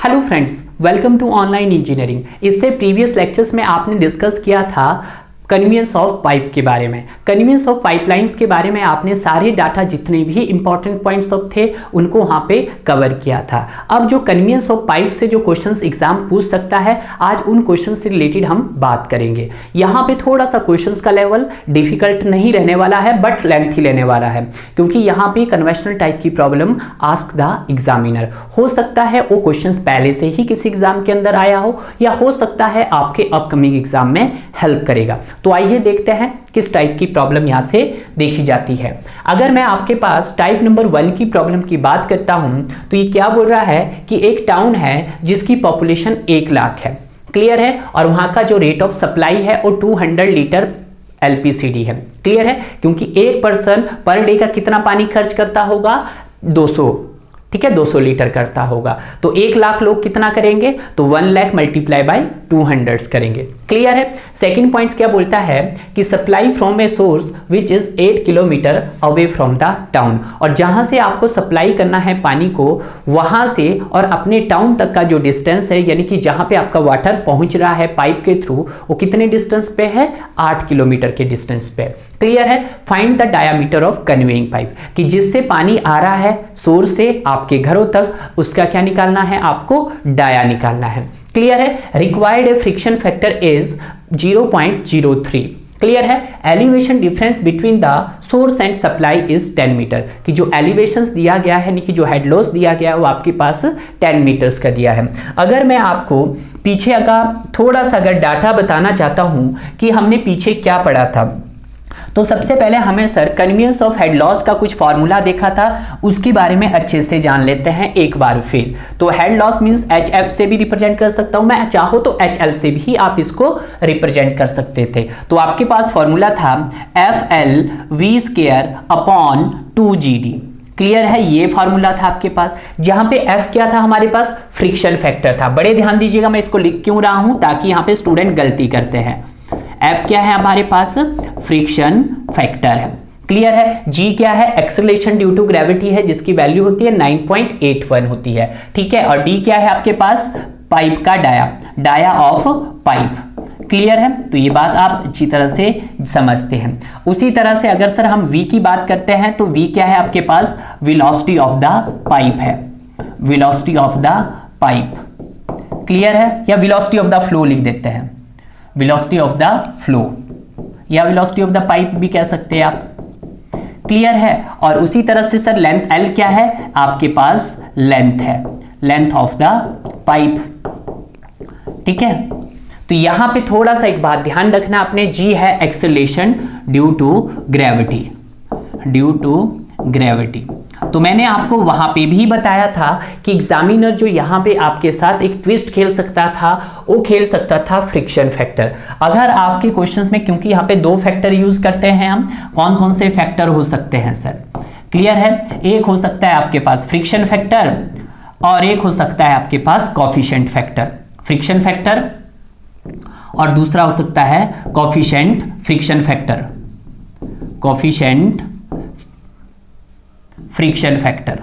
Hello friends, welcome to online engineering. इससे previous lectures में आपने डिस्कस किया था कन्वीनियंस ऑफ पाइप के बारे में। कन्वीनियंस ऑफ पाइपलाइंस के बारे में आपने सारे डाटा जितने भी इंपॉर्टेंट पॉइंट्स ऑफ थे उनको वहाँ पे कवर किया था। अब जो कन्वीनियंस ऑफ पाइप से जो क्वेश्चंस एग्जाम पूछ सकता है, आज उन क्वेश्चंस से रिलेटेड हम बात करेंगे। यहाँ पे थोड़ा सा क्वेश्चंस का लेवल डिफिकल्ट नहीं रहने वाला है बट लेंथी लेने वाला है, क्योंकि यहाँ पे कन्वेंशनल टाइप की प्रॉब्लम आस्क द एग्जामिनर। हो सकता है वो क्वेश्चंस पहले से ही किसी एग्जाम के अंदर आया हो, या हो सकता है आपके अपकमिंग एग्जाम में हेल्प करेगा। तो आइए देखते हैं किस टाइप की प्रॉब्लम यहां से देखी जाती है। अगर मैं आपके पास टाइप नंबर 1 की प्रॉब्लम की बात करता हूं तो ये क्या बोल रहा है कि एक टाउन है जिसकी पॉपुलेशन 1 लाख है, क्लियर है, और वहां का जो रेट ऑफ सप्लाई है वो 200 लीटर LPCD है, क्लियर है, क्योंकि एक पर्सन पर डे का कितना पानी खर्च करता होगा, 200, ठीक है, 200 लीटर करता होगा। तो 1 लाख लोग कितना करेंगे, तो 1 लाख मल्टीप्लाई बाय 200 करेंगे, क्लियर है। सेकंड पॉइंट क्या बोलता है कि supply from a source which is 8 kilometre away from the town, और जहां से आपको सप्लाई करना है पानी को वहां से और अपने टाउन तक का जो डिस्टेंस है, यानी कि जहां पे आपका वाटर पहुंच रहा है पाइप के थ्रू, वो कितने डिस्टेंस पे है, 8 किलोमीटर के डिस्टेंस पे, क्लियर है। Find the diameter of conveying pipe, कि जिससे पानी आ रहा है सोर्स से आपके घरों तक, उसका क्या निकालना है, आपको डाया निकालना है, क्लियर है। Required a friction factor is 0.03, clear है। Elevation difference between the source and supply is 10 metre, कि जो एलिवेशंस दिया गया है, यानी कि जो हेड लॉस दिया गया है वो आपके पास 10 मीटर्स का दिया है। अगर मैं आपको पीछे का थोड़ा सा अगर डाटा बताना चाहता हूं कि हमने पीछे क्या पढ़ा था, तो सबसे पहले हमें sir convenience of head loss का कुछ फॉर्मूला देखा था, उसके बारे में अच्छे से जान लेते हैं एक बार फिर। तो हेड लॉस मींस HF से भी रिप्रेजेंट कर सकता हूं मैं, चाहो तो HL से भी आप इसको रिप्रेजेंट कर सकते थे। तो आपके पास फॉर्मूला था FL_V²/2GD, क्लियर है, ये फॉर्मूला था आपके पास। जहां पे F क्या था, हमारे पास फ्रिक्शन फैक्टर था। बड़े ध्यान दीजिएगा, मैं इसको लिख क्यों रहा हूं, ताकि यहां पे स्टूडेंट गलती करते हैं। F क्या है हमारे पास, फ्रिक्शन फैक्टर है, क्लियर है। G क्या है, एक्सेलरेशन ड्यू टू ग्रेविटी है, जिसकी वैल्यू होती है 9.81 होती है, ठीक है। और D क्या है आपके पास, पाइप का डाया ऑफ पाइप, क्लियर है। तो ये बात आप अच्छी तरह से समझते हैं। उसी तरह से अगर सर हम V की बात करते हैं तो V क्या है आपके पास, वेलोसिटी ऑफ द पाइप है, velocity of the pipe, clear है, या वेलोसिटी ऑफ द फ्लो लिख देते हैं, वेलोसिटी ऑफ द फ्लो, या वेलोसिटी ऑफ द पाइप भी कह सकते हैं आप, क्लियर है। और उसी तरह से सर लेंथ L क्या है आपके पास, लेंथ है, लेंथ ऑफ द पाइप, ठीक है। तो यहां पे थोड़ा सा एक बात ध्यान रखना आपने, G है acceleration due to gravity, due to gravity. तो मैंने आपको वहां पे भी बताया था कि एग्जामिनर जो यहां पे आपके साथ एक ट्विस्ट खेल सकता था, वो खेल सकता था फ्रिक्शन फैक्टर। अगर आपके क्वेश्चंस में, क्योंकि यहां पे 2 फैक्टर यूज करते हैं हम, कौन कौन से फैक्टर हो सकते हैं सर, क्लियर है। एक हो सकता है आपके पास फ्रिक्शन फैक्टर, और एक हो सकता है आपके पास कोफिशिएंट फैक्टर, फ्रिक्शन फैक्टर, और दूसरा हो सकता है coefficient friction factor, coefficient friction factor,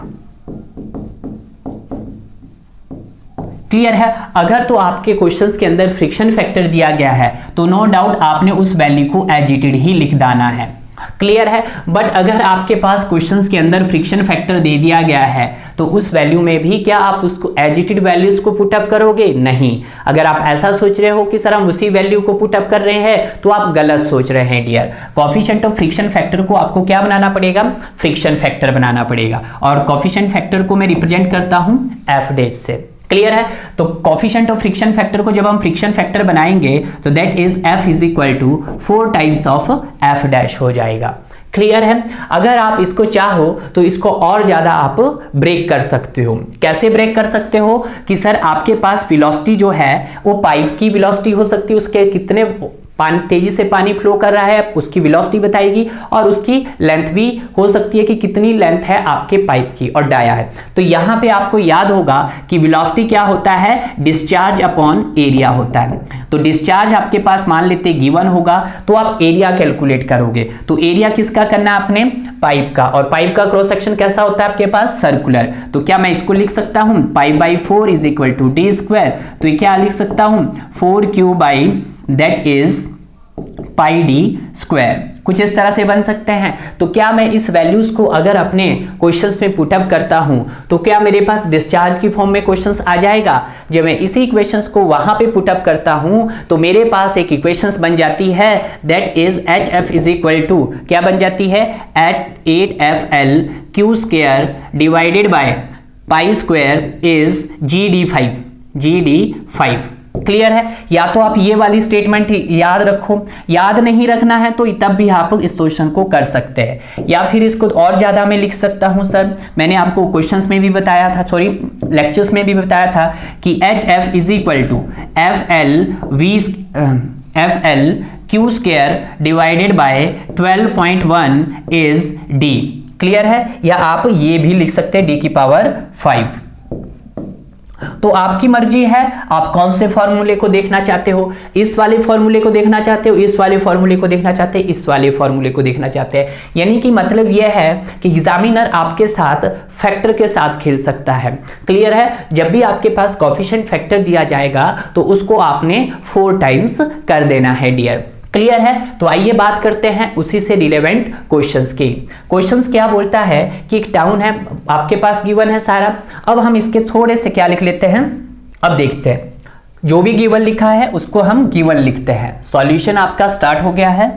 clear है। अगर तो आपके क्वेश्चंस के अंदर फ्रिक्शन फैक्टर दिया गया है तो नो डाउट आपने उस वैल्यू को एजिटेड ही लिख देना है, क्लियर है। बट अगर आपके पास क्वेश्चंस के अंदर फ्रिक्शन फैक्टर दे दिया गया है तो उस वैल्यू में भी क्या आप उसको एजिटेड वैल्यूज को पुटअप करोगे, नहीं। अगर आप ऐसा सोच रहे हो कि सर हम उसी वैल्यू को पुटअप कर रहे हैं तो आप गलत सोच रहे हैं dear. Coefficient of friction factor को आपको क्या बनाना पड़ेगा, फ्रिक्शन फैक्टर बनाना पड़ेगा, और कोफिशिएंट फैक्टर को मैं रिप्रेजेंट करता हूं F' से, क्लियर है। तो कोफिशिएंट ऑफ फ्रिक्शन फैक्टर को जब हम फ्रिक्शन फैक्टर बनाएंगे तो that is F = 4 times of F' हो जाएगा, क्लियर है। अगर आप इसको चाहो तो इसको और ज्यादा आप ब्रेक कर सकते हो। कैसे ब्रेक कर सकते हो कि सर आपके पास वेलोसिटी जो है वो पाइप की वेलोसिटी हो सकती है, उसके कितने तेजी से पानी फ्लो कर रहा है, उसकी वेलोसिटी बताएगी और उसकी लेंथ भी हो सकती है कि कितनी लेंथ है आपके पाइप की और डाया है। तो यहां पे आपको याद होगा कि वेलोसिटी क्या होता है, डिस्चार्ज अपॉन एरिया होता है। तो डिस्चार्ज आपके पास मान लेते गिवन होगा तो आप एरिया कैलकुलेट करोगे। तो एरिया किसका करना है आपने, पाइप का, और पाइप का क्रॉस सेक्शन कैसा होता है आपके पास, सर्कुलर। तो क्या मैं इसको लिख सकता हूं π/4 is equal to D square. तो ये क्या लिख सकता हूं 4q by that is pi D square, कुछ इस तरह से बन सकते हैं। तो क्या मैं इस वैल्यूज को अगर अपने क्वेश्चंस में पुट अप करता हूं तो क्या मेरे पास डिस्चार्ज की फॉर्म में क्वेश्चंस आ जाएगा। जब मैं इसी इक्वेशंस को वहां पे पुट अप करता हूं तो मेरे पास एक इक्वेशंस बन जाती है that is HF is equal to क्या बन जाती है 8FL Q square divided by pi square is GD5। Clear है। या तो आप ये वाली स्टेटमेंट याद रखो, याद नहीं रखना है तो तब भी आप इस क्वेश्चन को कर सकते हैं, या फिर इसको और ज्यादा मैं लिख सकता हूं सर, मैंने आपको क्वेश्चंस में भी बताया था, सॉरी लेक्चर्स में भी बताया था कि HF is equal to FL Q square divided by 12.1 is D। Clear है। या आप ये भी लिख सकते हैं D की पावर 5। तो आपकी मर्जी है आप कौन से फॉर्मूले को देखना चाहते हो, इस वाले फॉर्मूले को देखना चाहते हो, इस वाले फॉर्मूले को देखना चाहते हैं, इस वाले फॉर्मूले को देखना चाहते हैं। यानी कि मतलब यह है कि एग्जामिनर आपके साथ फैक्टर के साथ खेल सकता है। क्लियर है। जब भी आपके पास कोएफिशिएंट फैक्टर दिया जाएगा तो उसको आपने 4 टाइम्स कर देना है डियर। क्लियर है। तो आइए बात करते हैं उसी से रिलेवेंट क्वेश्चंस की। क्वेश्चंस क्या बोलता है कि एक टाउन है आपके पास गिवन है सारा। अब हम इसके थोड़े से क्या लिख लेते हैं, अब देखते हैं जो भी गिवन लिखा है उसको हम गिवन लिखते हैं। सॉल्यूशन आपका स्टार्ट हो गया है।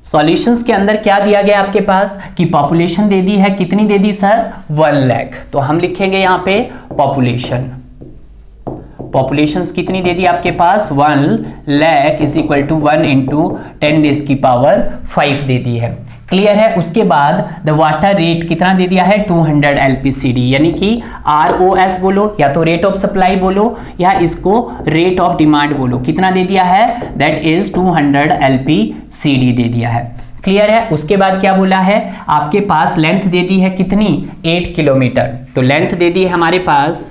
सॉल्यूशंस के अंदर क्या दिया गया आपके पास कि पॉपुलेशन दे दी है, कितनी दे दी सर 1 लाख। तो हम लिखेंगे यहां पे पॉपुलेशंस कितनी दे दी आपके पास 1 lakh is equal to 1 into 10 raise की पावर 5 दे दी है। क्लियर है। उसके बाद द वाटर रेट कितना दे दिया है 200 LPCD, यानी कि ROS बोलो या तो रेट ऑफ सप्लाई बोलो या इसको रेट ऑफ डिमांड बोलो, कितना दे दिया है दैट इज 200 LPCD दे दिया है। क्लियर है। उसके बाद क्या बोला है आपके पास लेंथ दे दी है कितनी 8 किलोमीटर। तो लेंथ दे दी है हमारे पास,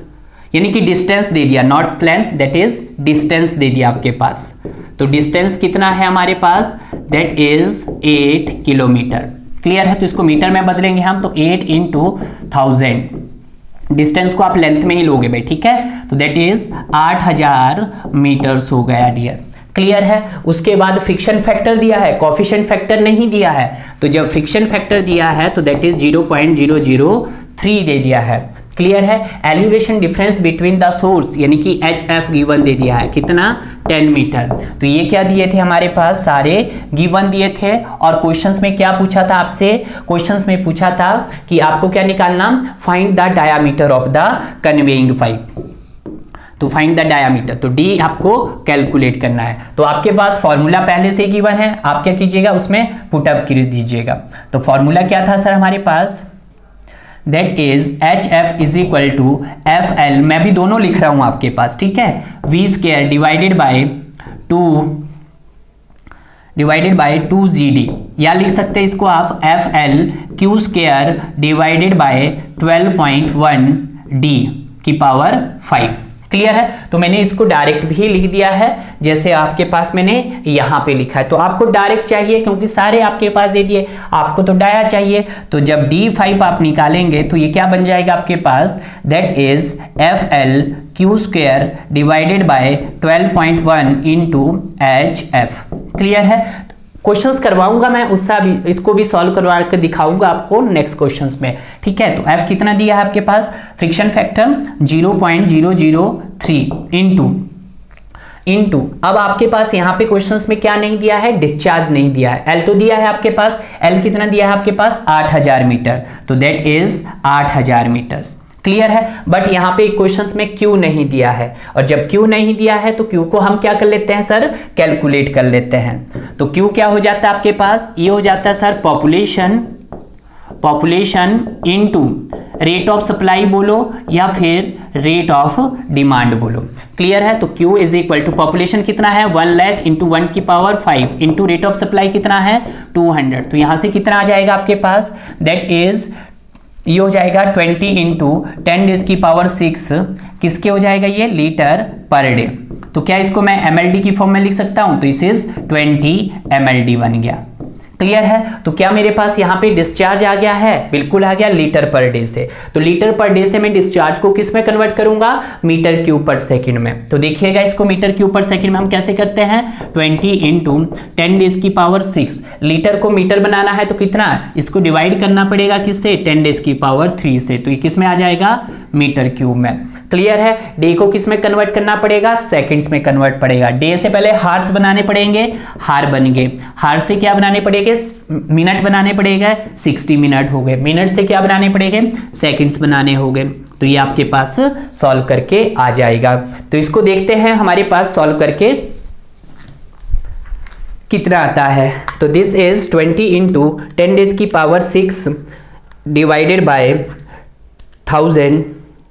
यानी कि डिस्टेंस दे दिया, not length that is distance दे दिया आपके पास। तो डिस्टेंस कितना है हमारे पास दैट इज 8 किलोमीटर। क्लियर है। तो इसको मीटर में बदलेंगे हम, तो 8 इंटू 1000, डिस्टेंस को आप लेंथ में ही लोगे भाई, ठीक है। तो दैट इज 8000 मीटर्स हो गया डियर। क्लियर है। उसके बाद फ्रिक्शन फैक्टर दिया है, कोएफिशिएंट फैक्टर नहीं दिया है। तो जब फ्रिक्शन फैक्टर दिया है तो दैट इज 0.003 दे दिया है। क्लियर है। Elevation difference between the source यानी कि HF गिवन दे दिया है कितना 10 मीटर। तो ये क्या दिए थे हमारे पास सारे गिवन दिए थे। और क्वेश्चंस में क्या पूछा था आपसे, क्वेश्चंस में पूछा था कि आपको क्या निकालना, find the diameter of the conveying pipe. तो फाइंड द डायामीटर, तो D आपको कैलकुलेट करना है। तो आपके पास फॉर्मूला पहले से गिवन है, आप क्या कीजिएगा उसमें पुट अप कर दीजिएगा। तो फॉर्मूला क्या था सर हमारे पास, that is HF is equal to FL, मैं भी दोनों लिख रहा हूं आपके पास, ठीक है, V square divided by 2GD, या लिख सकते हैं इसको आप FL Q square divided by 12.1 D की पावर 5। क्लियर है। तो मैंने इसको डायरेक्ट भी लिख दिया है जैसे आपके पास मैंने यहां पे लिखा है। तो आपको डायरेक्ट चाहिए क्योंकि सारे आपके पास दे दिए, आपको तो डाया चाहिए। तो जब D5 आप निकालेंगे तो ये क्या बन जाएगा आपके पास that is FL Q square divided by 12.1 into HF। Clear है। क्वेश्चंस करवाऊंगा मैं, उससे भी इसको भी सॉल्व करवा कर दिखाऊंगा आपको नेक्स्ट क्वेश्चंस में, ठीक है। तो F कितना दिया है आपके पास, फ्रिक्शन फैक्टर 0.003 इंटू अब आपके पास यहाँ पे क्वेश्चंस में क्या नहीं दिया है, डिस्चार्ज नहीं दिया है। L तो दिया है आपके पास, L कितना दिया है आपके पास 8000 मीटर, तो दैट इज 8000 मीटर्स। क्लियर है। बट यहाँ पे क्वेश्चंस में Q नहीं दिया है, और जब Q नहीं दिया है तो Q को हम क्या कर लेते हैं सर, कैलकुलेट कर लेते हैं। तो Q क्या हो जाता है आपके पास, ये हो जाता है sir population population into rate of supply बोलो या फिर रेट ऑफ डिमांड बोलो। क्लियर है? तो Q is equal to population कितना है 1 लाख इंटू 10 की power 5 into rate of supply कितना है 200। तो यहां से कितना आ जाएगा आपके पास, दैट इज ये हो जाएगा 20 इंटू 10 डेज की पावर 6 किसके हो जाएगा ये लीटर पर डे। तो क्या इसको मैं mld की फॉर्म में लिख सकता हूं, तो इस इज 20 mld बन गया। क्लियर है? तो क्या मेरे पास यहाँ पे डिस्चार्ज आ गया है, बिल्कुल आ गया लीटर पर डे से। तो लीटर पर डे से मैं डिस्चार्ज को किस में कन्वर्ट करूंगा, मीटर क्यूब पर सेकंड में। तो देखिएगा इसको मीटर क्यूब पर सेकंड में हम कैसे करते हैं, 20 इंटू 10 डेज की पावर 6। लीटर को मीटर बनाना है तो कितना, इसको डिवाइड करना पड़ेगा किससे, 10 डेज की पावर 3 से। तो ये किस में आ जाएगा, मीटर क्यूब में। क्लियर है? डे को किस में कन्वर्ट करना पड़ेगा, सेकंड्स में कन्वर्ट पड़ेगा। डे से पहले हार्स बनाने पड़ेंगे, हार बन गए। हार से क्या बनाने पड़ेंगे, मिनट बनाने पड़ेगा, 60 मिनट हो गए। मिनट से क्या बनाने पड़ेंगे, सेकंड्स बनाने हो गए। तो ये आपके पास सॉल्व करके आ जाएगा। तो इसको देखते हैं हमारे पास सॉल्व करके कितना आता है। तो दिस इज 20 इंटू 10 डेज की power 6 divided by 1000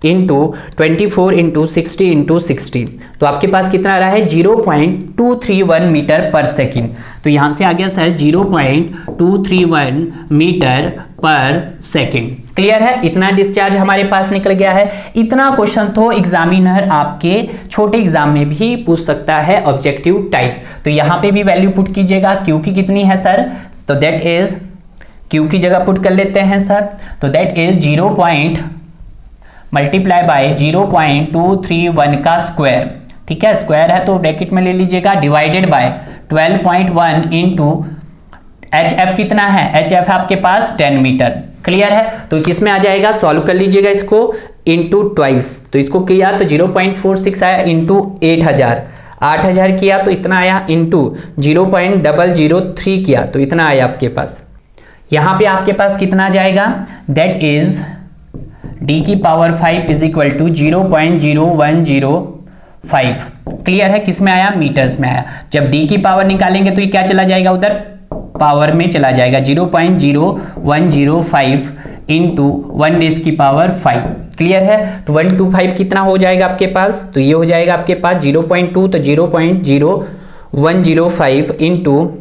into 24 into 60 into 60। तो आपके पास कितना आ रहा है 0.231 मीटर पर सेकंड। तो यहां से आ गया सर 0.231 मीटर पर सेकंड। क्लियर है? इतना डिस्चार्ज हमारे पास निकल गया है। इतना क्वेश्चन तो एग्जामिनर आपके छोटे एग्जाम में भी पूछ सकता है, ऑब्जेक्टिव टाइप। तो यहां पे भी वैल्यू पुट कीजिएगा। क्यू की कितनी है सर, तो दैट इज क्यू की जगह पुट कर लेते हैं सर, तो दैट इज 0. मल्टीप्लाई बाय 0.231 का स्क्वायर। ठीक है, स्क्वायर है तो ब्रैकेट में ले लीजिएगा, डिवाइडेड बाय 12.1 इंटू HF कितना है, HF आपके पास 10 मीटर। क्लियर है? तो किस में आ जाएगा, सॉल्व कर लीजिएगा इसको इंटू ट्वाइस। तो इसको किया तो 0.46 आया इंटू 8000 किया तो इतना आया, इंटू 0.003 किया तो इतना आया आपके पास। यहां पे आपके पास कितना आ जाएगा, दैट इज d की power 5 is equal to 0.0105। Clear है? किस में आया, मीटर्स में आया। जब d की पावर निकालेंगे तो ये क्या चला जाएगा, उधर पावर में चला जाएगा। 0.0105 इंटू 1 डेज की पावर 5। क्लियर है? तो 125 कितना हो जाएगा आपके पास, तो ये हो जाएगा आपके पास 0.2 तो 0.0105 इंटू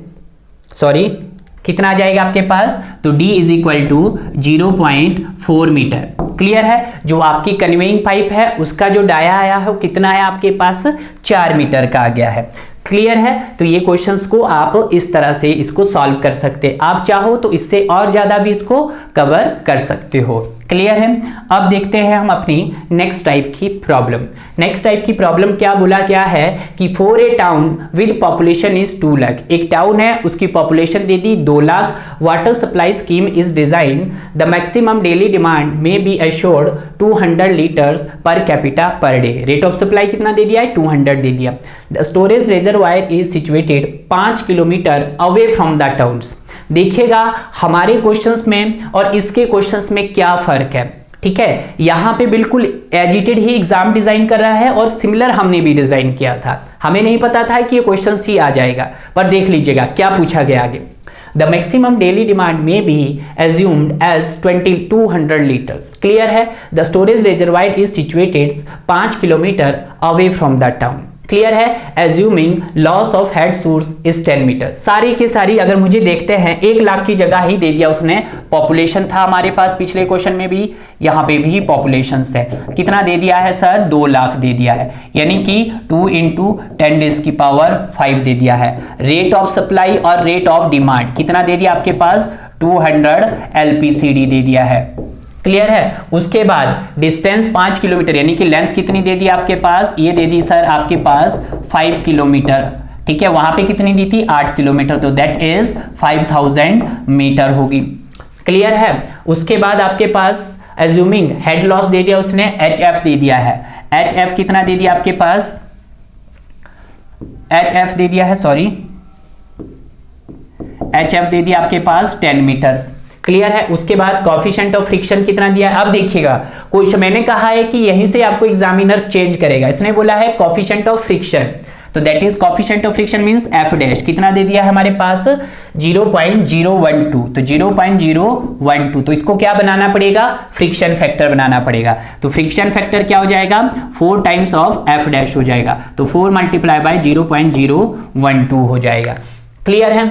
सॉरी कितना आ जाएगा आपके पास, तो d is equal to 0.4 metre. Clear है? जो आपकी कन्वेइंग पाइप है उसका जो डाया आया है वो कितना आया आपके पास, 4 मीटर का आ गया है। क्लियर है? तो ये क्वेश्चंस को आप इस तरह से इसको सॉल्व कर सकते हैं। आप चाहो तो इससे और ज्यादा भी इसको कवर कर सकते हो। क्लियर है? अब देखते हैं हम अपनी नेक्स्ट टाइप की प्रॉब्लम। नेक्स्ट टाइप की प्रॉब्लम क्या बोला गया है कि for a town with population is 2 lakh. एक टाउन है, उसकी पॉपुलेशन दे दी 2 lakh. Water supply scheme is design, the maximum daily demand may be assured 200 litres per capita per day. Rate of supply कितना दे दिया है, 200 दे दिया। The storage reservoir is situated 5 kilometre away from the towns. देखिएगा हमारे क्वेश्चंस में और इसके क्वेश्चंस में क्या फर्क है। ठीक है, यहां पे बिल्कुल एजिटेड ही एग्जाम डिजाइन कर रहा है और सिमिलर हमने भी डिजाइन किया था। हमें नहीं पता था कि ये क्वेश्चंस ही आ जाएगा, पर देख लीजिएगा क्या पूछा गया आगे। The maximum daily demand may be assumed as 2200 litres. Clear है? The storage reservoir is situated 5 kilometre away from the town. Clear है? Assuming loss of head source is 10 metre. सारी की सारी अगर मुझे देखते हैं 1 लाख की जगह ही दे दिया उसने। पॉपुलेशन था हमारे पास पिछले क्वेश्चन में भी, यहाँ पे भी पॉपुलेशन है। कितना दे दिया है सर, 2 लाख दे दिया है, यानी कि 2 इंटू 10 डेज की पावर 5 दे दिया है। रेट ऑफ सप्लाई और रेट ऑफ डिमांड कितना दे दिया आपके पास, 200 LPCD दे दिया है। क्लियर है? उसके बाद डिस्टेंस 5 किलोमीटर, यानी कि लेंथ कितनी दे दी आपके पास, ये दे दी सर आपके पास 5 किलोमीटर। ठीक है, वहां पे कितनी दी थी, 8 किलोमीटर, तो दैट इज 5000 मीटर होगी। क्लियर है? उसके बाद आपके पास एज्यूमिंग हेड लॉस दे दिया उसने, HF दे दिया है। HF कितना दे दिया आपके पास, HF दे दिया है, सॉरी HF दे दिया आपके पास 10 मीटर्स। क्लियर है? उसके बाद कोएफिशिएंट ऑफ फ्रिक्शन कितना दिया है। अब देखिएगा क्वेश्चन मैंने कहा है कि यहीं से आपको एग्जामिनर चेंज करेगा। इसने बोला है कोएफिशिएंट ऑफ फ्रिक्शन, तो that is coefficient of friction means F dash कितना दे दिया है हमारे पास 0.012, तो 0.012, तो इसको क्या बनाना पड़ेगा, फ्रिक्शन फैक्टर बनाना पड़ेगा। तो फ्रिक्शन फैक्टर क्या हो जाएगा, 4 टाइम्स ऑफ एफ डैश हो जाएगा, तो 4 मल्टीप्लाई बाय 0.012 हो जाएगा। क्लियर है।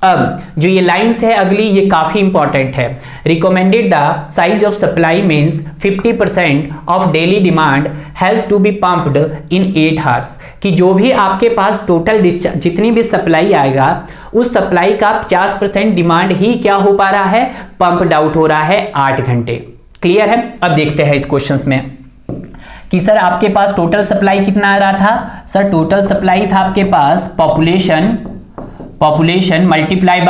अब जो ये लाइंस है अगली, ये काफी इंपॉर्टेंट है। Recommended the size of supply means 50% of daily demand has to be pumped in 8 hours, कि जो भी आपके पास टोटल जितनी भी सप्लाई आएगा उस सप्लाई का 50% डिमांड ही क्या हो पा रहा है, पंप्ड आउट हो रहा है 8 घंटे। क्लियर है। अब देखते हैं इस क्वेश्चन में कि सर आपके पास टोटल सप्लाई कितना आ रहा था। सर टोटल सप्लाई था आपके पास पॉपुलेशन मल्टीप्लाई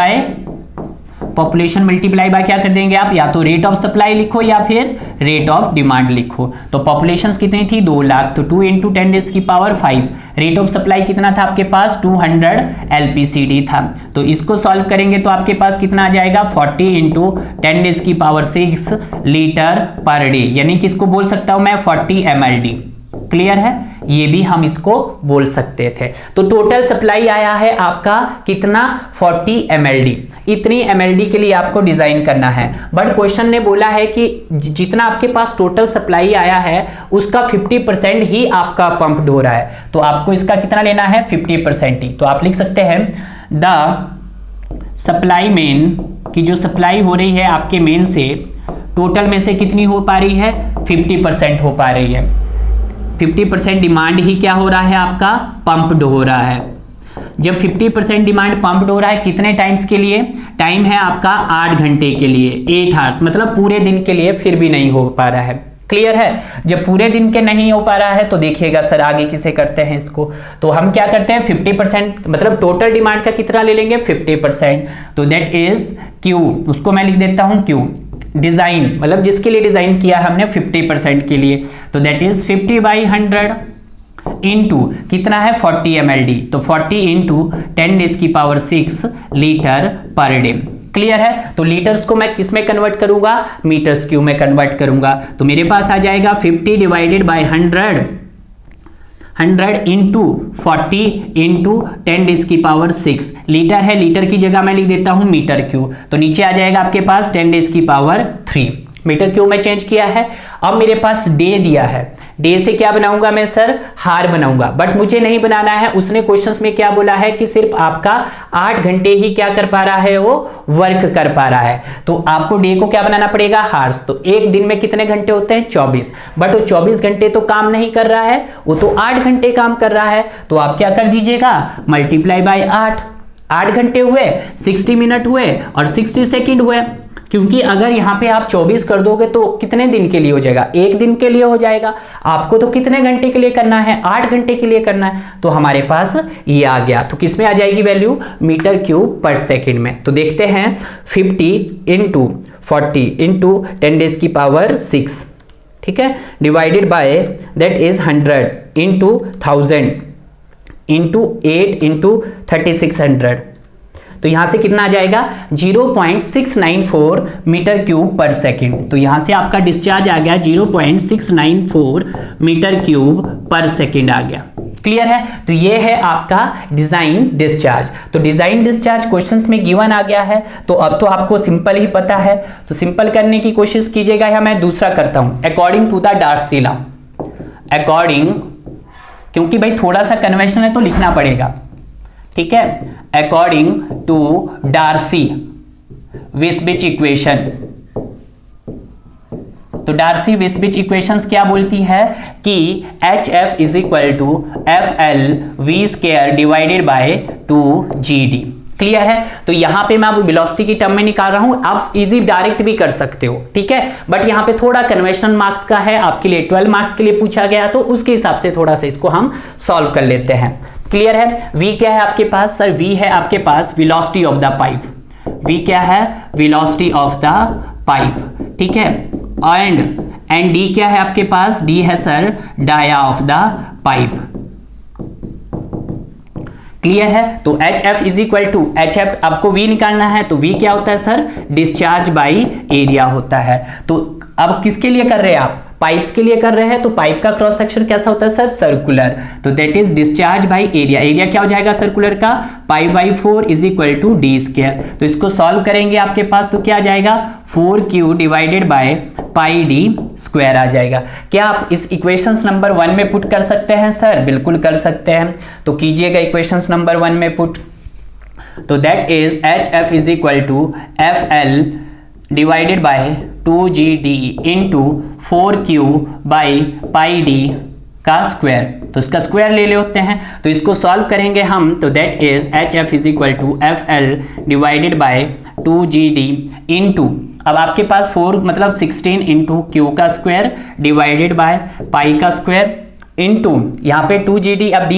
बाय क्या कर देंगे आप, या तो रेट ऑफ सप्लाई लिखो या फिर रेट ऑफ डिमांड लिखो। तो पॉपुलेशन कितनी थी, 2 लाख, तो 2 × 10⁵ रेट ऑफ सप्लाई कितना था आपके पास, 200 LPCD था। तो इसको सॉल्व करेंगे तो आपके पास कितना आ जाएगा, 40 × 10⁶ लीटर पर डे, यानी कि इसको बोल सकता हूं मैं 40 MLD। क्लियर है, ये भी हम इसको बोल सकते थे। तो टोटल सप्लाई आया है आपका कितना, 40 MLD। इतनी MLD के लिए आपको डिजाइन करना है, बट क्वेश्चन ने बोला है कि जितना आपके पास टोटल सप्लाई आया है उसका 50% ही आपका पंप्ड हो रहा है, तो आपको इसका कितना लेना है, 50% ही। तो आप लिख सकते हैं द सप्लाई मेन, की जो सप्लाई हो रही है आपके मेन से टोटल में से कितनी हो पा रही है, 50% हो पा रही है। 50% डिमांड ही क्या हो रहा है आपका, पंप्ड हो रहा है। जब 50% डिमांड पंप्ड हो रहा है कितने टाइम्स के लिए, टाइम है आपका 8 घंटे के लिए, 8 आवर्स, मतलब पूरे दिन के लिए, फिर भी नहीं हो पा रहा है। क्लियर है। जब पूरे दिन के नहीं हो पा रहा है तो देखिएगा सर आगे किसे करते हैं इसको, तो हम क्या करते हैं 50%, मतलब टोटल डिमांड का कितना ले लेंगे, 50%, तो दैट इज क्यू, उसको मैं लिख देता हूं क्यू, डिजाइन मतलब जिसके लिए डिजाइन किया हमने 50% के लिए, तो दैट इज 50/100 इंटू कितना है 40 MLD, तो 40 × 10⁶ लीटर पर डे। क्लियर है। तो लीटर्स को मैं किस में कन्वर्ट करूंगा, मीटर्स क्यूब में कन्वर्ट करूंगा, तो मेरे पास आ जाएगा 50 / 100 इंटू 40 × 10⁶ लीटर है, लीटर की जगह मैं लिख देता हूं मीटर क्यूब, तो नीचे आ जाएगा आपके पास 10⁻³ मीटर क्यूब में चेंज किया है। अब मेरे पास डे दिया है, डे से क्या बनाऊंगा मैं सर, हार बनाऊंगा, बट मुझे नहीं बनाना है। उसने क्वेश्चंस में क्या बोला है कि सिर्फ आपका 8 घंटे ही क्या कर पा रहा है, वो वर्क कर पा रहा है, तो आपको डे को क्या बनाना पड़ेगा, हार्स। तो एक दिन में कितने घंटे होते हैं, 24, बट वो 24 घंटे तो काम नहीं कर रहा है, वो तो 8 घंटे काम कर रहा है, तो आप क्या कर दीजिएगा, मल्टीप्लाई बाय 8 घंटे हुए, 60 मिनट हुए और 60 सेकेंड हुए, क्योंकि अगर यहाँ पे आप 24 कर दोगे तो कितने दिन के लिए हो जाएगा, एक दिन के लिए हो जाएगा। आपको तो कितने घंटे के लिए करना है, 8 घंटे के लिए करना है, तो हमारे पास ये आ गया। तो किस में आ जाएगी वैल्यू, मीटर क्यूब पर सेकेंड में। तो देखते हैं 50 × 40 × 10⁶, ठीक है, डिवाइडेड बाय दैट इज 100 × 1000 × 8 × 3600, तो यहां से कितना आ जाएगा 0.694 मीटर क्यूब पर सेकेंड। तो यहां से आपका डिस्चार्ज आ गया 0.694 मीटर क्यूब पर सेकेंड आ गया। क्लियर है। तो ये है आपका डिजाइन डिस्चार्ज। तो डिजाइन डिस्चार्ज क्वेश्चंस में गिवन आ गया है, तो अब तो आपको सिंपल ही पता है, तो सिंपल करने की कोशिश कीजिएगा, या मैं दूसरा करता हूं according to the Darcy law. According, क्योंकि भाई थोड़ा सा कन्वेंशन है तो लिखना पड़ेगा, ठीक है, अकॉर्डिंग टू डार्सी विस्बिच इक्वेशन। तो डार्सी विस्बिच इक्वेशंस क्या बोलती है कि HF = FL V² / 2GD। Clear है। तो यहां पे मैं अब वेलोसिटी की टर्म में निकाल रहा हूं, आप इजी डायरेक्ट भी कर सकते हो, ठीक है, बट यहां पे थोड़ा कन्वेंशन मार्क्स का है, आपके लिए 12 मार्क्स के लिए पूछा गया, तो उसके हिसाब से थोड़ा सा इसको हम सॉल्व कर लेते हैं। क्लियर है। V क्या है आपके पास सर, V है आपके पास velocity of the pipe, V क्या है, वेलोसिटी ऑफ द पाइप, ठीक है, एंड D क्या है आपके पास, D है sir dia of the pipe. Clear है। तो HF = HF आपको V निकालना है, तो V क्या होता है सर, डिस्चार्ज बाई एरिया होता है। तो अब किसके लिए कर रहे हैं आप, पाइप्स के लिए कर रहे हैं तो पाइप का क्रॉस सेक्शन कैसा होता है सर, सर्कुलर। तो that is discharge by area, area क्या हो जाएगा सर्कुलर का, π/4 is equal to d square. तो इसको सॉल्व करेंगे आपके पास तो क्या आ जाएगा, 4q divided by πd square आ जाएगा। क्या आप इस इक्वेशंस नंबर 1 में पुट कर सकते हैं सर, बिल्कुल कर सकते हैं। तो कीजिएगा इक्वेशंस नंबर 1 में पुट। तो that is HF is equal to FL divided by 2GD into 4Q by πD का स्क्वायर। तो इसका स्क्वायर ले लेते हैं, तो इसको सॉल्व करेंगे हम। तो that is HF is equal to FL divided by 2GD into, अब आपके पास 4 मतलब 16 इंटू Q का स्क्वायर डिवाइडेड बाय पाई का स्क्वायर इंटू यहाँ पे 2GD, अब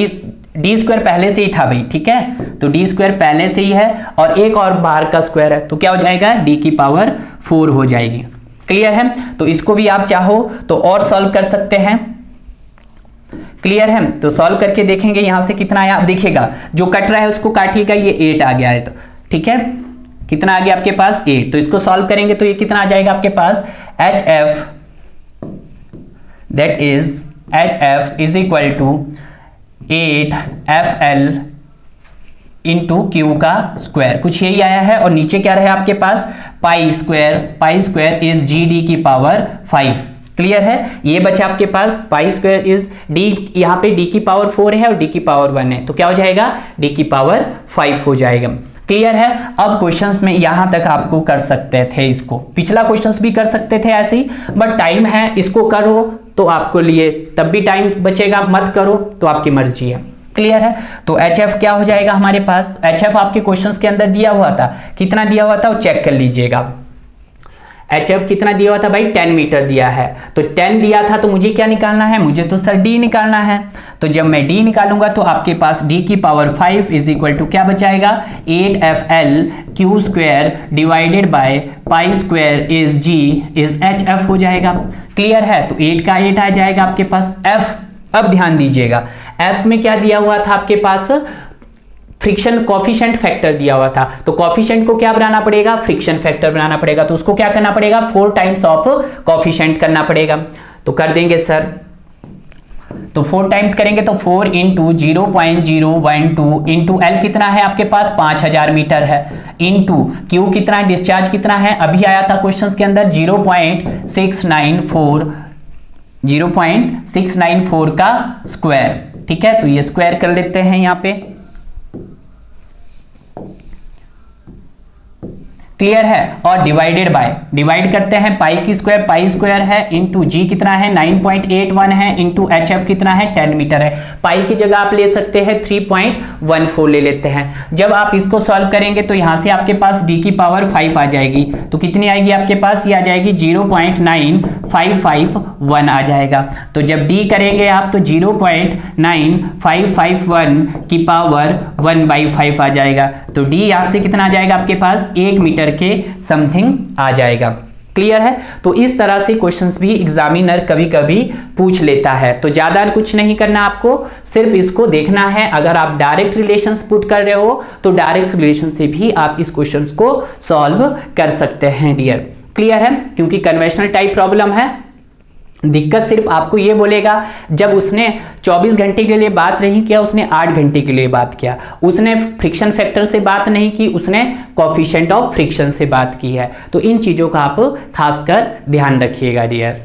डी स्क्वायर पहले से ही था भाई, ठीक है, तो डी स्क्वायर पहले से ही है और एक और बाहर का स्क्वायर है, तो क्या हो जाएगा, d की पावर 4 हो जाएगी। क्लियर है। तो इसको भी आप चाहो तो और सॉल्व कर सकते हैं। क्लियर है। तो सॉल्व करके देखेंगे यहां से कितना आया, आप देखिएगा जो कट रहा है उसको काटिएगा, ये 8 आ गया है, तो ठीक है, कितना आ गया आपके पास 8। तो इसको सॉल्व करेंगे तो ये कितना आ जाएगा आपके पास, HF that is HF is equal to 8FL into Q का स्क्वायर, कुछ यही आया है। और नीचे क्या रहे आपके पास, पाई स्क्वायर इज GD की पावर 5। क्लियर है। ये बचा आपके पास पाई स्क्वायर इज D, यहाँ पे D की पावर 4 है और D की पावर 1 है, तो क्या हो जाएगा, D की पावर 5 हो जाएगा। क्लियर है। अब क्वेश्चंस में यहां तक आपको कर सकते थे, इसको पिछला क्वेश्चंस भी कर सकते थे ऐसे ही, बट टाइम है, इसको करो तो आपको लिए तब भी टाइम बचेगा, मत करो तो आपकी मर्जी है। क्लियर है। तो HF क्या हो जाएगा हमारे पास, HF आपके क्वेश्चंस के अंदर दिया हुआ था, कितना दिया हुआ था वो चेक कर लीजिएगा। HF कितना दिया हुआ था भाई, 10 मीटर दिया है, तो 10 दिया था तो मुझे क्या निकालना है, मुझे तो सर D निकालना है। तो जब मैं D निकालूंगा तो आपके पास D की पावर 5 इज इक्वल टू क्या बचाएगा, 8FL Q square divided by pi square is G is HF हो जाएगा। क्लियर है। तो 8 का 8 आ जाएगा आपके पास F। अब ध्यान दीजिएगा F में क्या दिया हुआ था आपके पास, फ्रिक्शन कॉफिशिएंट फैक्टर दिया हुआ था, तो कॉफिशिएंट को क्या बनाना पड़ेगा, फ्रिक्शन फैक्टर बनाना पड़ेगा, तो उसको क्या करना पड़ेगा, 4 टाइम्स ऑफ कॉफिशिएंट करना पड़ेगा। तो कर देंगे सर, तो 4 टाइम्स करेंगे तो 4 इंटू 0.012 इंटू L कितना है आपके पास 5000 मीटर है, इंटू Q कितना है, डिस्चार्ज कितना है, अभी आया था क्वेश्चंस के अंदर 0.694 का स्क्वायर। ठीक है, तो ये स्क्वायर कर लेते हैं यहाँ पे। क्लियर है। और डिवाइडेड बाय, डिवाइड करते हैं पाई की स्क्वायर, पाई स्क्वायर है इंटू जी कितना है 9.81 है इंटू HF कितना है 10 मीटर है। पाई की जगह आप ले सकते हैं 3.14 ले लेते हैं। जब आप इसको सॉल्व करेंगे तो यहां से आपके पास d की पावर 5 आ जाएगी, तो कितनी आएगी आपके पास, ये आ जाएगी 0.9551 आ जाएगा। तो जब d करेंगे आप तो 0.9551 की पावर 1/5 आ जाएगा। तो d यहां से कितना आ जाएगा आपके पास 1 मीटर के समथिंग आ जाएगा। क्लियर है। तो इस तरह से क्वेश्चंस भी एग्जामिनर कभी कभी पूछ लेता है, तो ज्यादा कुछ नहीं करना आपको, सिर्फ इसको देखना है। अगर आप डायरेक्ट रिलेशंस पुट कर रहे हो तो डायरेक्ट रिलेशन से भी आप इस क्वेश्चंस को सॉल्व कर सकते हैं डियर। क्लियर है, क्योंकि कन्वेंशनल टाइप प्रॉब्लम है। दिक्कत सिर्फ आपको ये बोलेगा जब उसने 24 घंटे के लिए बात नहीं किया, उसने 8 घंटे के लिए बात किया, उसने फ्रिक्शन फैक्टर से बात नहीं की, उसने कोएफिशिएंट ऑफ फ्रिक्शन से बात की है। तो इन चीजों का आप खासकर ध्यान रखिएगा डियर।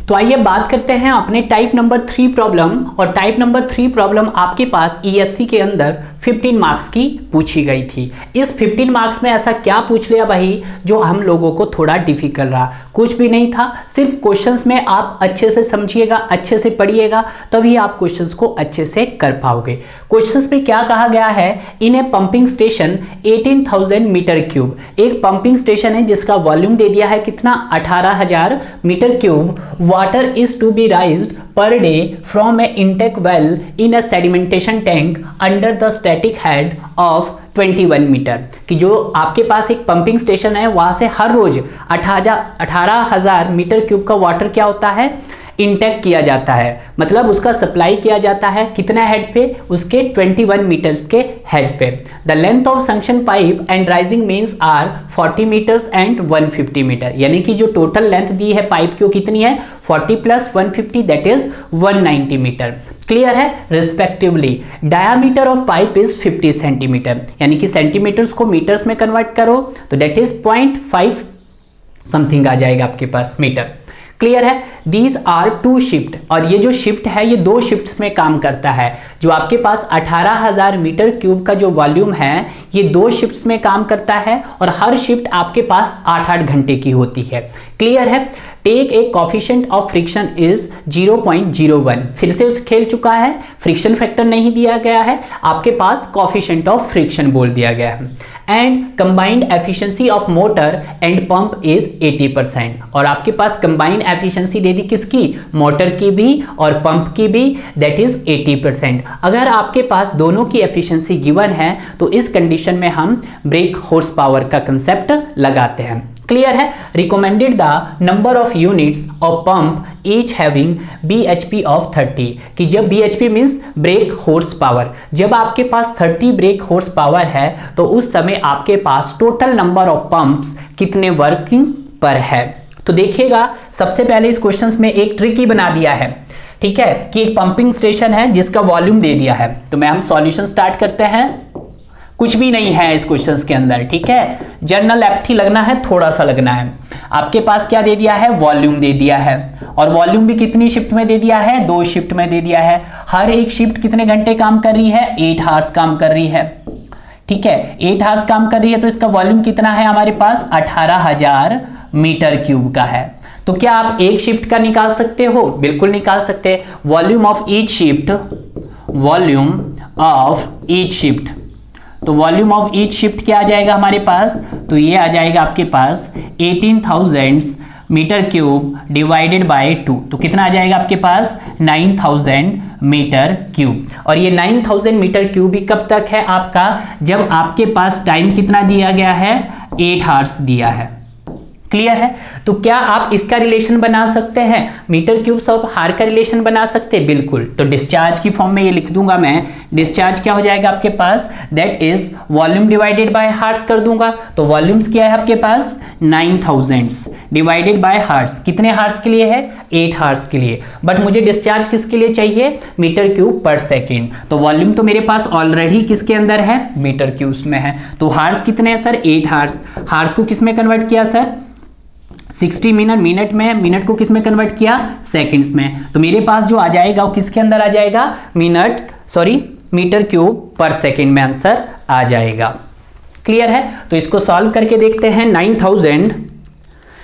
तो आइए बात करते हैं अपने टाइप नंबर 3 प्रॉब्लम। और टाइप नंबर 3 प्रॉब्लम आपके पास ESC के अंदर 15 मार्क्स की पूछी गई थी। इस 15 मार्क्स में ऐसा क्या पूछ लिया भाई जो हम लोगों को थोड़ा डिफिकल्ट रहा? कुछ भी नहीं था, सिर्फ क्वेश्चंस में आप अच्छे से समझिएगा, अच्छे से पढ़िएगा, तभी आप क्वेश्चंस को अच्छे से कर पाओगे। क्वेश्चंस में क्या कहा गया है, in a pumping station 18,000 metre cube, एक पंपिंग स्टेशन है जिसका वॉल्यूम दे दिया है कितना 18,000 metre cube. Water is to be raised per day from a intake well in a sedimentation tank under the static head of 21 metre. कि जो आपके पास एक पंपिंग स्टेशन है वहां से हर रोज 18,000 मीटर क्यूब का वाटर क्या होता है, इंटेक किया जाता है, मतलब उसका सप्लाई किया जाता है कितना हेड पे, उसके 21 मीटर्स के हेड पे। The length of suction pipe and rising mains are 40 metres and 150 metre, यानी कि जो टोटल लेंथ दी है पाइप की वो कितनी है 40 plus 150 that is 190 metre. Clear है? Respectively diameter of pipe is 50 centimetre, यानी कि सेंटीमीटर्स को मीटर्स में कन्वर्ट करो तो दैट इज 0.5 समथिंग आ जाएगा आपके पास मीटर। क्लियर है? दीज आर टू शिफ्ट, और ये जो शिफ्ट है ये 2 शिफ्ट्स में काम करता है। जो आपके पास 18,000 मीटर क्यूब का जो वॉल्यूम है ये 2 शिफ्ट्स में काम करता है, और हर शिफ्ट आपके पास 8-8 घंटे की होती है। क्लियर है? Take a coefficient of friction is 0.01, फिर से उस खेल चुका है, फ्रिक्शन फैक्टर नहीं दिया गया है, आपके पास कॉफिशिएंट ऑफ फ्रिक्शन बोल दिया गया है। And combined efficiency of motor and pump is 80%, और आपके पास कंबाइंड एफिशिएंसी दे दी किसकी? मोटर की भी और पंप की भी, दैट इज 80%। अगर आपके पास दोनों की एफिशिएंसी गिवन है तो इस कंडीशन में हम ब्रेक हॉर्स पावर का कंसेप्ट लगाते हैं। क्लियर है? Recommended the number of units of pump each having BHP of 30, कि जब BHP means break horse power, जब आपके पास 30 ब्रेक हॉर्स पावर है तो उस समय आपके पास टोटल नंबर ऑफ पंप्स कितने वर्किंग पर है। तो देखिएगा, सबसे पहले इस क्वेश्चन में एक ट्रिक ही बना दिया है, ठीक है, कि एक पंपिंग स्टेशन है जिसका वॉल्यूम दे दिया है। तो मैं हम सॉल्यूशन स्टार्ट करते हैं। कुछ भी नहीं है इस क्वेश्चंस के अंदर, ठीक है, जनरल एप्टी लगना है, थोड़ा सा लगना है। आपके पास क्या दे दिया है? वॉल्यूम दे दिया है, और वॉल्यूम भी कितनी शिफ्ट में दे दिया है? 2 शिफ्ट में दे दिया है। हर एक शिफ्ट कितने घंटे काम कर रही है? 8 आवर्स काम कर रही है, ठीक है, 8 आवर्स काम कर रही है। तो इसका वॉल्यूम कितना है हमारे पास? 18,000 मीटर क्यूब का है। तो क्या आप एक शिफ्ट का निकाल सकते हो? बिल्कुल निकाल सकते। Volume of each shift, volume of each shift, तो वॉल्यूम ऑफ ईच शिफ्ट क्या आ जाएगा हमारे पास? तो ये आ जाएगा आपके पास 18,000 मीटर क्यूब डिवाइडेड बाय 2, तो कितना आ जाएगा आपके पास? 9,000 मीटर क्यूब। और ये 9,000 मीटर क्यूब भी कब तक है आपका? जब आपके पास टाइम कितना दिया गया है? 8 आवर्स दिया है। क्लियर है? तो क्या आप इसका रिलेशन बना सकते हैं? मीटर क्यूब्स ऑफ हार का रिलेशन बना सकते हैं? बिल्कुल। तो डिस्चार्ज की फॉर्म में ये लिख दूंगा मैं, डिस्चार्ज क्या हो जाएगा आपके पास? That is volume divided by hours कर दूंगा। तो वॉल्यूम्स क्या है आपके पास? 9,000 डिवाइडेड बाय हार्स, कितने हार्स के लिए है? 8 हार्स के लिए। बट मुझे डिस्चार्ज किसके लिए चाहिए? मीटर क्यूब पर सेकेंड। तो वॉल्यूम तो मेरे पास ऑलरेडी किसके अंदर है? मीटर क्यूब्स में है। तो हार्स कितने हैं सर? 8 हार्स। हार्स को किस में कन्वर्ट किया सर? 60 मिनट, मिनट में, मिनट को किस में कन्वर्ट किया? सेकंड्स में। तो मेरे पास जो आ जाएगा वो किसके अंदर आ जाएगा? मीटर क्यूब पर सेकंड में आंसर आ जाएगा। क्लियर है? तो इसको सॉल्व करके देखते हैं।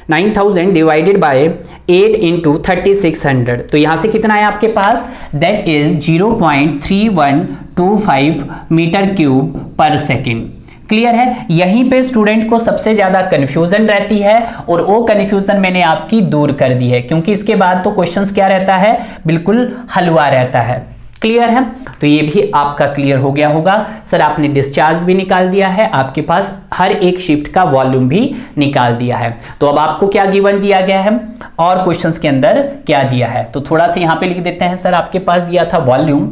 9,000 डिवाइडेड बाय 8 इंटू 3600, तो यहां से कितना है आपके पास? दैट इज 0.3125 मीटर क्यूब पर सेकेंड। क्लियर है? यहीं पे स्टूडेंट को सबसे ज्यादा कंफ्यूजन रहती है, और वो कंफ्यूजन मैंने आपकी दूर कर दी है, क्योंकि इसके बाद तो क्वेश्चंस क्या रहता है? बिल्कुल हलवा रहता है। क्लियर है? तो ये भी आपका क्लियर हो गया होगा। सर आपने डिस्चार्ज भी निकाल दिया है, आपके पास हर एक शिफ्ट का वॉल्यूम भी निकाल दिया है। तो अब आपको क्या गिवन दिया गया है और क्वेश्चंस के अंदर क्या दिया है, तो थोड़ा सा यहां पे लिख देते हैं। सर आपके पास दिया था वॉल्यूम,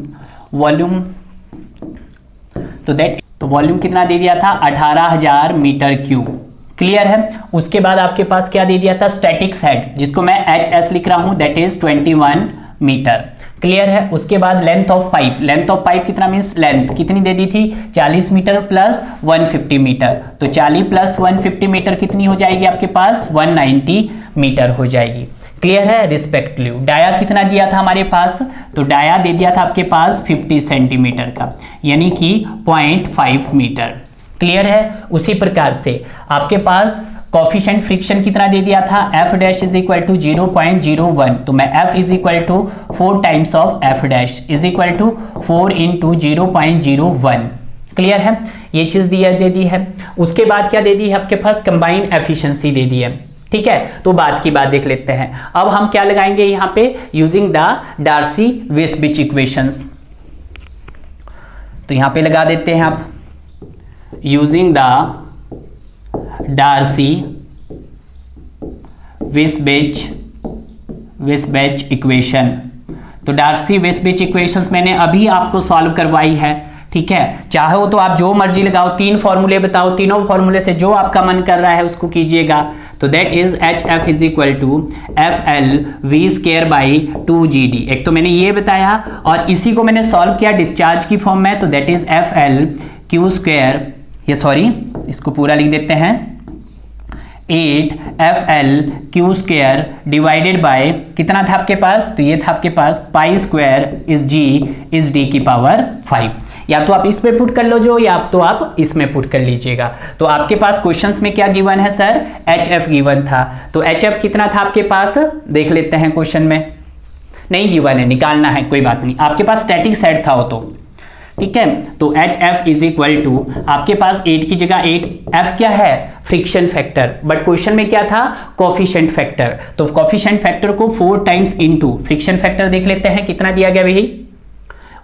तो वॉल्यूम कितना दे दिया था? 18,000 मीटर क्यूब। क्लियर है? उसके बाद आपके पास क्या दे दिया था? स्टैटिक्स हेड, जिसको मैं HS लिख रहा हूं, दैट इज 21 मीटर। क्लियर है? उसके बाद length of pipe, length of pipe कितना मीन्स लेंथ कितनी दे दी थी? 40 मीटर प्लस 150 मीटर, तो 40 प्लस 150 मीटर कितनी हो जाएगी आपके पास? 190 मीटर हो जाएगी। क्लियर है? रिस्पेक्टिवली डाया कितना दिया था हमारे पास? तो डाया दे दिया था आपके पास 50 सेंटीमीटर का, यानी कि 0.5 मीटर। क्लियर है? उसी प्रकार से आपके पास कॉफिशिएंट फ्रिक्शन कितना दे दिया था? F dash is equal to 0.01, तो मैं F is equal to 4 times of F dash is equal to 4 into 0.01। Clear है? ये चीज दे दी है। उसके बाद क्या दे दी है आपके पास? कंबाइंड एफिशिएंसी दे दी है। ठीक है, तो बात की बात देख लेते हैं। अब हम क्या लगाएंगे यहां पे? Using the Darcy Weisbach equations. तो यहां पे लगा देते हैं आप, यूजिंग द डार्सी-वेसबिच इक्वेशन। तो डार्सी-वेसबिच इक्वेशंस मैंने अभी आपको सॉल्व करवाई है। ठीक है, चाहे हो तो आप जो मर्जी लगाओ, 3 फॉर्मूले बताओ, तीनों फॉर्मूले से जो आपका मन कर रहा है उसको कीजिएगा। तो that is H F is equal to F L V square by 2GD। एक तो मैंने ये बताया और इसी को मैंने सॉल्व किया डिस्चार्ज की फॉर्म में, तो that is F L Q square, ये सॉरी इसको पूरा लिख देते हैं 8 FL स्क्वायर डिवाइडेड बाय कितना था आपके पास, तो ये था आपके पास pi square is G is D की पावर 5। या तो आप इसमें पुट कर लो जो, या तो आप इसमें पुट कर लीजिएगा। तो आपके पास क्वेश्चंस में क्या गिवन है सर, HF गिवन था। तो HF कितना था आपके पास, देख लेते हैं क्वेश्चन में, नहीं गिवन है, निकालना है, कोई बात नहीं, आपके पास स्टैटिक सेट था वो तो, ठीक है। तो HF इज इक्वल टू आपके पास 8 की जगह 8, F क्या है, फ्रिक्शन फैक्टर, बट क्वेश्चन में क्या था, कोफिशिएंट फैक्टर। तो कोफिशिएंट फैक्टर को 4 टाइम्स इनटू फ्रिक्शन फैक्टर देख लेते हैं कितना दिया गया भाई,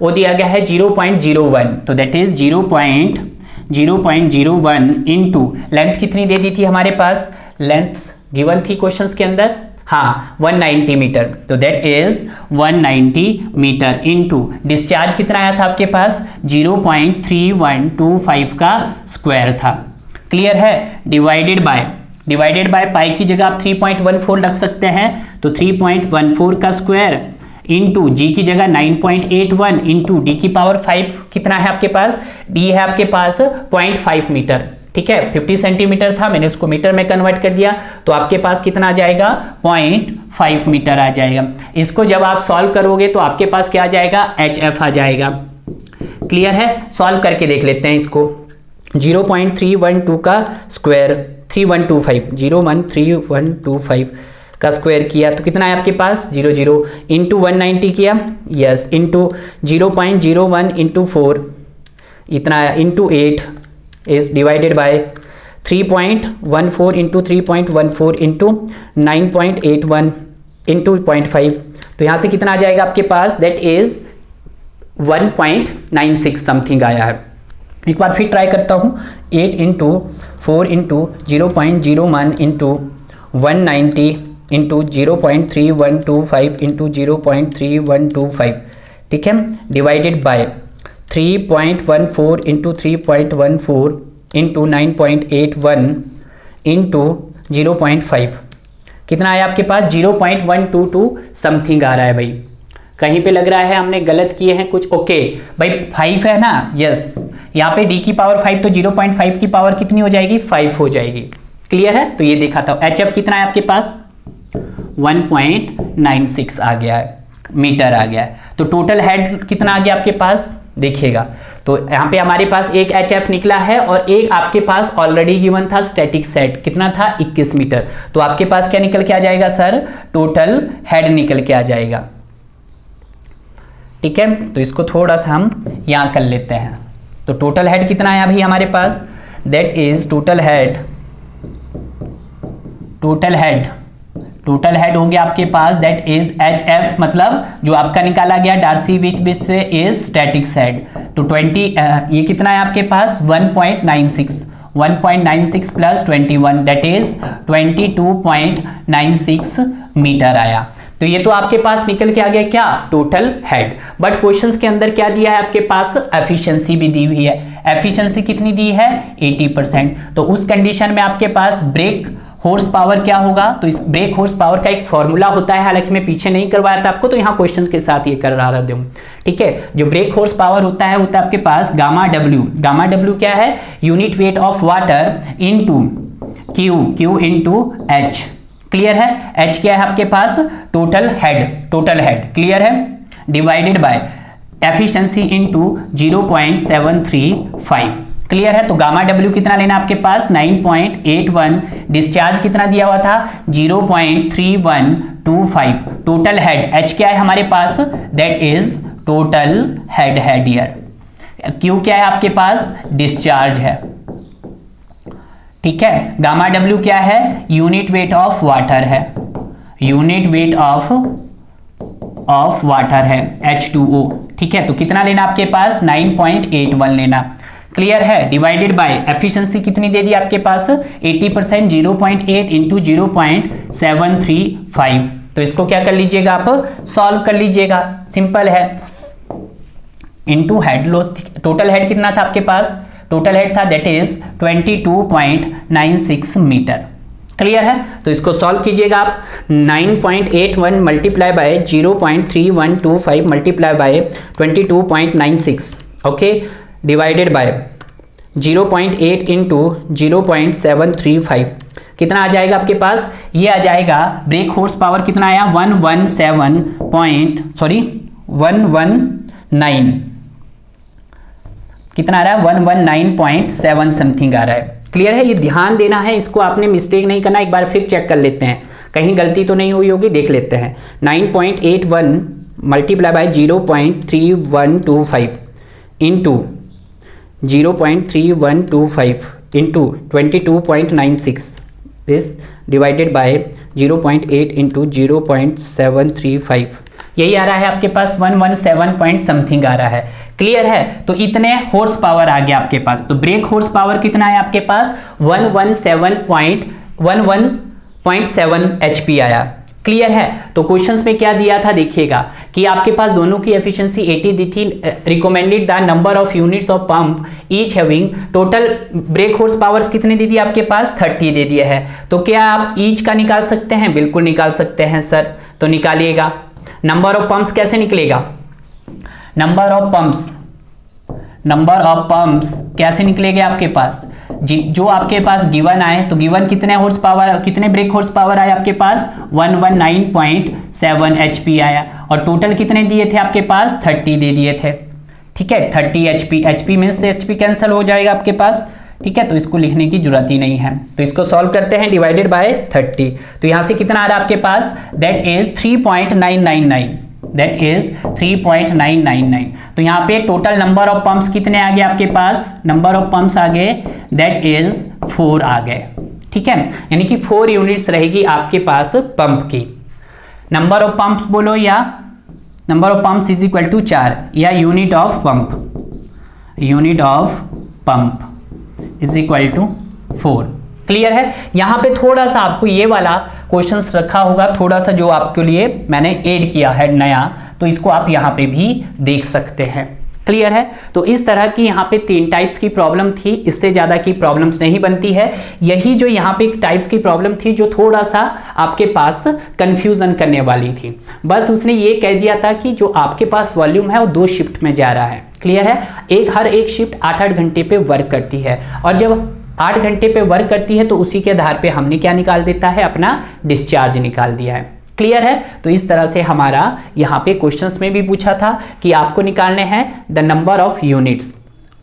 वो दिया गया है 0.01, तो दैट इज 0.01 इनटू लेंथ कितनी दे दी थी हमारे पास, लेंथ गिवन थी क्वेश्चंस के अंदर, हाँ 190 मीटर, तो that is 190 metre into discharge कितना आया था आपके पास 0.3125 का स्क्वायर था, क्लियर है। डिवाइडेड बाय पाई की जगह आप 3.14 रख सकते हैं, तो 3.14 का स्क्वायर इंटू जी की जगह 9.81 इंटू डी की पावर 5 कितना है आपके पास, डी है आपके पास 0.5 मीटर, ठीक है। 50 सेंटीमीटर था, मैंने उसको मीटर में कन्वर्ट कर दिया, तो आपके पास कितना आ जाएगा 0.5 मीटर आ जाएगा। इसको जब आप सॉल्व करोगे तो आपके पास क्या आ जाएगा, HF आ जाएगा, क्लियर है। सॉल्व करके देख लेते हैं इसको, 0.312 का स्क्वायर 3125 0.3125 का स्क्वायर किया तो कितना है आपके पास 00 इंटू 190 किया, यस, इंटू 0.01 इंटू 4 इतना into 8 is divided by 3.14 into 3.14 into 9.81 into 0.5, तो यहाँ से कितना आ जाएगा आपके पास, दैट इज 1.96 समथिंग आया है। एक बार फिर ट्राई करता हूँ, 8 into 4 into 0.01 into 190 into 0.3125 into 0.3125, ठीक है, divided by 3.14 into 3.14 into 9.81 into 0.5 कितना आया आपके पास 0.122 समथिंग आ रहा है भाई। कहीं पे लग रहा है हमने गलत किए हैं कुछ, ओके भाई 5 है ना, यस, यहाँ पे d की पावर 5 तो 0.5 की पावर कितनी हो जाएगी 5 हो जाएगी, क्लियर है। तो ये देखा था। HF कितना है आपके पास 1.96 आ गया है, मीटर आ गया है। तो टोटल हेड कितना आ गया आपके पास देखिएगा, तो यहाँ पे हमारे पास एक HF निकला है और एक आपके पास ऑलरेडी गिवन था स्टैटिक सेट, कितना था 21 मीटर। तो आपके पास क्या निकल के आ जाएगा सर, टोटल हेड निकल के आ जाएगा, ठीक है। तो इसको थोड़ा सा हम यहाँ कर लेते हैं। तो टोटल हेड कितना है अभी हमारे पास, दैट इज टोटल हेड हो गया आपके पास, दैट इज HF, मतलब जो आपका निकाला गया डार्सी विच से इज स्टैटिक सेट। तो 20 ये कितना है आपके पास 1.96 प्लस 21 दैट इज 22.96 मीटर आया। तो ये तो आपके पास निकल के आ गया क्या, टोटल हेड। बट क्वेश्चंस के अंदर क्या दिया है आपके पास, एफिशिएंसी भी दी हुई है। एफिशिएंसी कितनी दी है 80%। तो उस कंडीशन में आपके पास ब्रेक हॉर्स पावर क्या होगा, तो इस ब्रेक हॉर्स पावर का एक फॉर्मूला होता है, हालांकि मैं पीछे नहीं करवाया था आपको, तो यहाँ क्वेश्चन के साथ ये कर रहा हूं, ठीक है। जो ब्रेक हॉर्स पावर होता है आपके पास गामा डब्ल्यू क्या है, unit weight of water into Q into H, clear है। एच क्या है आपके पास टोटल हेड, क्लियर है, divided by efficiency into 0.735, clear है। तो गामा डब्ल्यू कितना लेना आपके पास 9.81, डिस्चार्ज कितना दिया हुआ था 0.3125, टोटल हेड एच क्या है हमारे पास, that is total head here. Q क्या है आपके पास, डिस्चार्ज है, ठीक है। गामा डब्ल्यू क्या है, यूनिट वेट ऑफ वाटर है, यूनिट वेट ऑफ वाटर है H2O, ठीक है। तो कितना लेना आपके पास 9.81 लेना, क्लियर है, डिवाइडेड बाय एफिशिएंसी कितनी दे दी आपके पास 80%, 0.8 इंटू 0.735। तो इसको क्या कर लीजिएगा आप, सॉल्व कर लीजिएगा, सिंपल है। Into head loss, total head कितना था आपके पास, टोटल हेड था दैट इज 22.96 मीटर, क्लियर है? तो इसको सॉल्व कीजिएगा आप। 9.81 multiply by 0.3125 multiply by 22.96, okay, divided by 0.8 into 0.735 कितना आ जाएगा आपके पास? ये आ जाएगा ब्रेक हॉर्स पावर कितना आया? 119 कितना आ रहा है? 119.7 समथिंग आ रहा है। क्लियर है? ये ध्यान देना है, इसको आपने मिस्टेक नहीं करना। एक बार फिर चेक कर लेते हैं, कहीं गलती तो नहीं हुई होगी, देख लेते हैं। 9.81 multiply by 0.3125 into 0.3125 into 22.96 this divided by 0.8 into 0.735, यही आ रहा है आपके पास 117 पॉइंट समथिंग आ रहा है। क्लियर है? तो इतने हॉर्स पावर आ गया आपके पास। तो ब्रेक हॉर्स पावर कितना है आपके पास? 117.7 HP आया। क्लियर है? तो क्वेश्चंस में क्या दिया था देखिएगा कि आपके पास दोनों की एफिशिएंसी 80 दी थी। Recommended the number of units of pump each having, total break horse powers कितने दे दिए आपके पास? 30 दे दिए है। तो क्या आप ईच का निकाल सकते हैं? बिल्कुल निकाल सकते हैं सर। तो निकालिएगा। नंबर ऑफ पंप्स कैसे निकलेगा? नंबर ऑफ पंप्स कैसे निकलेंगे आपके पास? जो आपके पास गिवन आए, तो गिवन कितने हॉर्स पावर, कितने ब्रेक हॉर्स पावर आए आपके पास? 119.7 HP आया। और टोटल कितने दिए थे आपके पास? 30 दे दिए थे। ठीक है, 30 HP। HP means HP cancel हो जाएगा आपके पास। ठीक है, तो इसको लिखने की जरूरत ही नहीं है। तो इसको सॉल्व करते हैं, डिवाइडेड बाय 30। तो यहां से कितना आ रहा है आपके पास? That is 3.999। That is 3.999। तो यहाँ पे टोटल नंबर ऑफ पंप्स कितने आ गए आपके पास? नंबर ऑफ पंप्स आ गए, दैट इज 4 आ गए। ठीक है, यानी कि 4 यूनिट्स रहेगी आपके पास पंप की। नंबर ऑफ पंप्स बोलो, या number of pumps is equal to 4, या unit of pump is equal to 4। Clear है? यहां पे थोड़ा सा आपको ये वाला क्वेश्चंस रखा होगा, थोड़ा सा जो आपके लिए मैंने ऐड किया है नया, तो इसको आप यहां पे भी देख सकते हैं। क्लियर है? तो इस तरह की यहाँ पे 3 टाइप्स की प्रॉब्लम थी, इससे ज़्यादा की प्रॉब्लम्स नहीं बनती है। यही जो यहाँ पे टाइप्स की प्रॉब्लम थी जो थोड़ा सा आपके पास कंफ्यूजन करने वाली थी। बस उसने ये कह दिया था कि जो आपके पास वॉल्यूम है वो 2 शिफ्ट में जा रहा है। क्लियर है? हर एक शिफ्ट 8-8 घंटे पे वर्क करती है, और जब 8 घंटे पे वर्क करती है तो उसी के आधार पे हमने क्या निकाल देता है? अपना डिस्चार्ज निकाल दिया है। क्लियर है? तो इस तरह से हमारा यहाँ पे क्वेश्चंस में भी पूछा था कि आपको निकालने हैं the number of units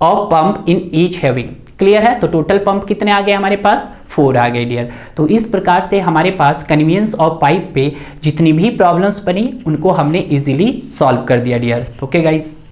of pump in each having. Clear है? तो टोटल पंप कितने आ गए हमारे पास? 4 आ गए डियर। तो इस प्रकार से हमारे पास कन्वीनियंस ऑफ पाइप पे जितनी भी प्रॉब्लम्स बनी उनको हमने इजीली सॉल्व कर दिया डियर। Okay guys.